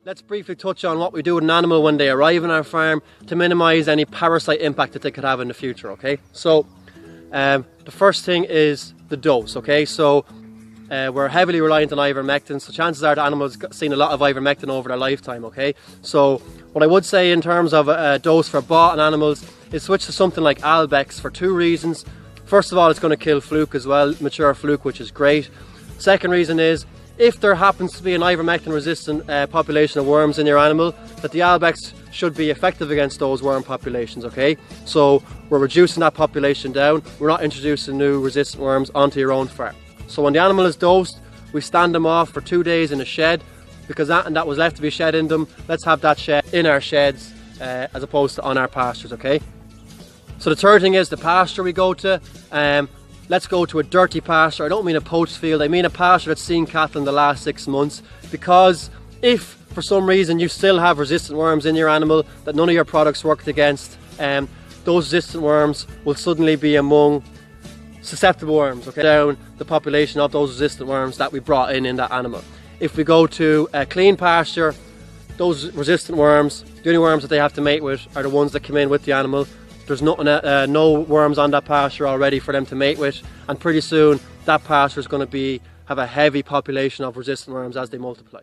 Let's briefly touch on what we do with an animal when they arrive in our farm to minimise any parasite impact that they could have in the future, okay? So, the first thing is the dose, okay? So, we're heavily reliant on ivermectin, so chances are the animal's seen a lot of ivermectin over their lifetime, okay? So, what I would say in terms of a dose for bought animals is switch to something like Albex for two reasons. First of all, it's going to kill fluke as well, mature fluke, which is great. Second reason is, if there happens to be an ivermectin resistant population of worms in your animal, that the Albex should be effective against those worm populations, okay? So we're reducing that population down, we're not introducing new resistant worms onto your own farm. So when the animal is dosed, we stand them off for 2 days in a shed, because that was left to be shed in them, let's have that shed in our sheds as opposed to on our pastures, okay? So the third thing is the pasture we go to. Let's go to a dirty pasture. I don't mean a poached field, I mean a pasture that's seen cattle in the last 6 months, because if for some reason you still have resistant worms in your animal that none of your products worked against, those resistant worms will suddenly be among susceptible worms, okay? Down the population of those resistant worms that we brought in that animal. If we go to a clean pasture, those resistant worms, the only worms that they have to mate with are the ones that come in with the animal. There's no worms on that pasture already for them to mate with, and pretty soon that pasture is going to have a heavy population of resistant worms as they multiply.